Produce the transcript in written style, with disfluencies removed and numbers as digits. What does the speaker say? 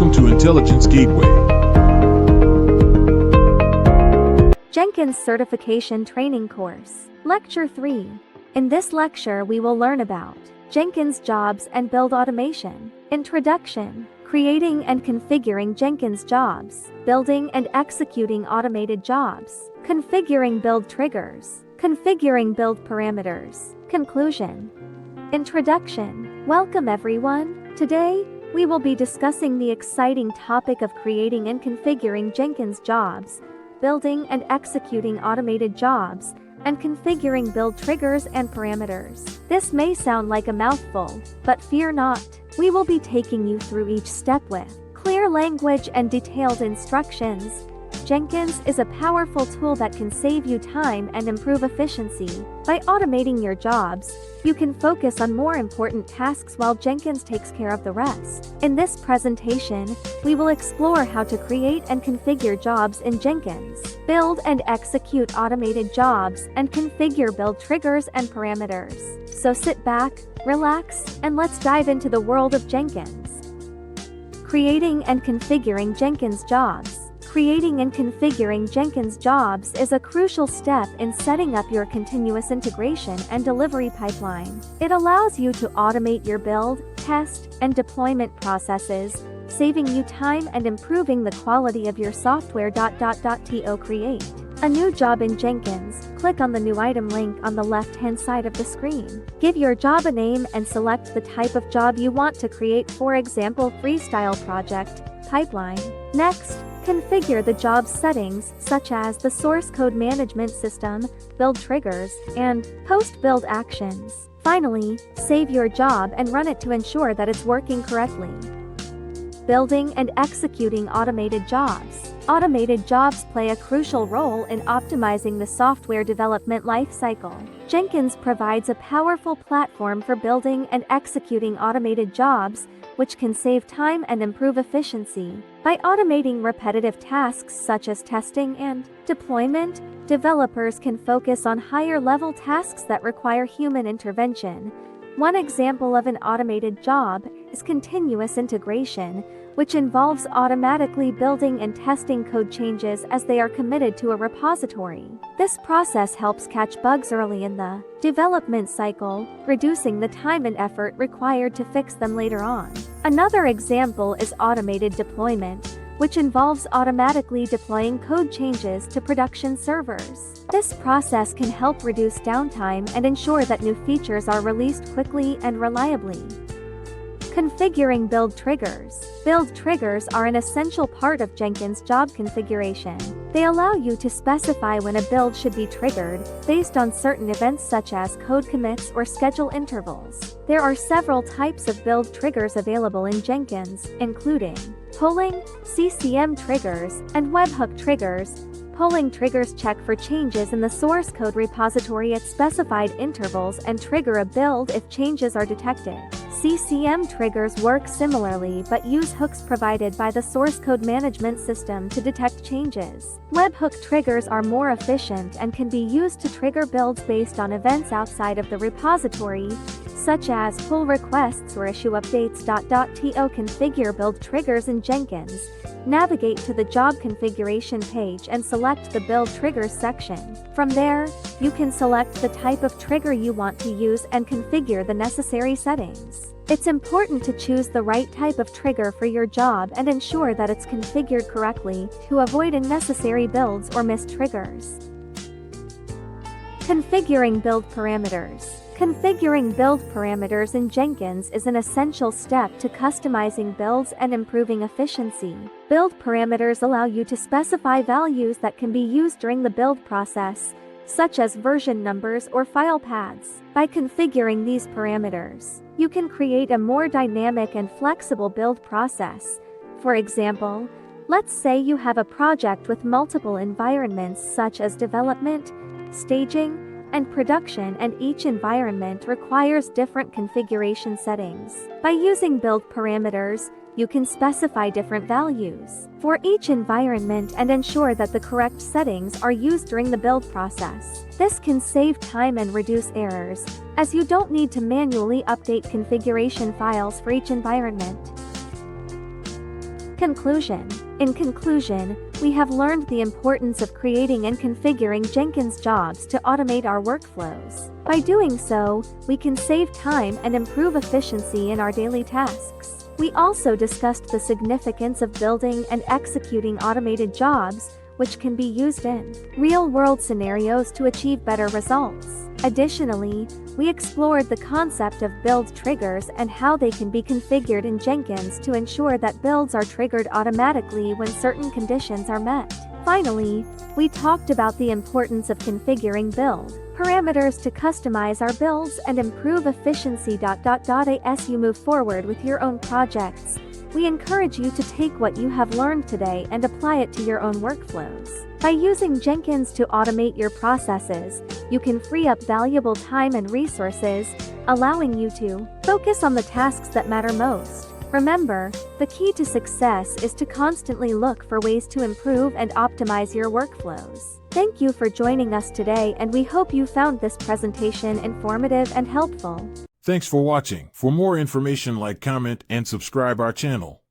Welcome to Intelligence Gateway. Jenkins Certification Training Course. Lecture 3. In this lecture we will learn about Jenkins jobs and build automation. Introduction. Creating and configuring Jenkins jobs. Building and executing automated jobs. Configuring build triggers. Configuring build parameters. Conclusion. Introduction. Welcome everyone. Today, we will be discussing the exciting topic of creating and configuring Jenkins jobs, building and executing automated jobs, and configuring build triggers and parameters. This may sound like a mouthful, but fear not. We will be taking you through each step with clear language and detailed instructions. Jenkins is a powerful tool that can save you time and improve efficiency. By automating your jobs, you can focus on more important tasks while Jenkins takes care of the rest. In this presentation, we will explore how to create and configure jobs in Jenkins, build and execute automated jobs, and configure build triggers and parameters. So sit back, relax, and let's dive into the world of Jenkins. Creating and configuring Jenkins jobs. Creating and configuring Jenkins jobs is a crucial step in setting up your continuous integration and delivery pipeline. It allows you to automate your build, test, and deployment processes, saving you time and improving the quality of your software. To create a new job in Jenkins, click on the New Item link on the left-hand side of the screen. Give your job a name and select the type of job you want to create, for example, freestyle project, pipeline. Next, configure the job's settings, such as the source code management system, build triggers, and post-build actions. Finally, save your job and run it to ensure that it's working correctly. Building and executing automated jobs. Automated jobs play a crucial role in optimizing the software development lifecycle. Jenkins provides a powerful platform for building and executing automated jobs, which can save time and improve efficiency. By automating repetitive tasks such as testing and deployment, developers can focus on higher-level tasks that require human intervention. One example of an automated job is continuous integration, which involves automatically building and testing code changes as they are committed to a repository. This process helps catch bugs early in the development cycle, reducing the time and effort required to fix them later on. Another example is automated deployment, which involves automatically deploying code changes to production servers. This process can help reduce downtime and ensure that new features are released quickly and reliably. Configuring build triggers. Build triggers are an essential part of Jenkins job configuration. They allow you to specify when a build should be triggered, based on certain events such as code commits or schedule intervals. There are several types of build triggers available in Jenkins, including polling, CCM triggers, and webhook triggers. Polling triggers check for changes in the source code repository at specified intervals and trigger a build if changes are detected. CCM triggers work similarly but use hooks provided by the source code management system to detect changes. Webhook triggers are more efficient and can be used to trigger builds based on events outside of the repository, such as pull requests or issue updates. To configure build triggers in Jenkins, navigate to the job configuration page and select the build triggers section. From there, you can select the type of trigger you want to use and configure the necessary settings. It's important to choose the right type of trigger for your job and ensure that it's configured correctly to avoid unnecessary builds or missed triggers. Configuring build parameters. Configuring build parameters in Jenkins is an essential step to customizing builds and improving efficiency. Build parameters allow you to specify values that can be used during the build process, such as version numbers or file paths. By configuring these parameters, you can create a more dynamic and flexible build process. For example, let's say you have a project with multiple environments such as development, staging, and production, and each environment requires different configuration settings. By using build parameters, you can specify different values for each environment and ensure that the correct settings are used during the build process. This can save time and reduce errors, as you don't need to manually update configuration files for each environment. Conclusion. In conclusion, we have learned the importance of creating and configuring Jenkins jobs to automate our workflows. By doing so, we can save time and improve efficiency in our daily tasks. We also discussed the significance of building and executing automated jobs, which can be used in real-world scenarios to achieve better results. Additionally, we explored the concept of build triggers and how they can be configured in Jenkins to ensure that builds are triggered automatically when certain conditions are met. Finally, we talked about the importance of configuring build parameters to customize our builds and improve efficiency. As you move forward with your own projects, we encourage you to take what you have learned today and apply it to your own workflows. By using Jenkins to automate your processes, you can free up valuable time and resources, allowing you to focus on the tasks that matter most. Remember, the key to success is to constantly look for ways to improve and optimize your workflows. Thank you for joining us today, and we hope you found this presentation informative and helpful. Thanks for watching. For more information, like, comment, and subscribe our channel.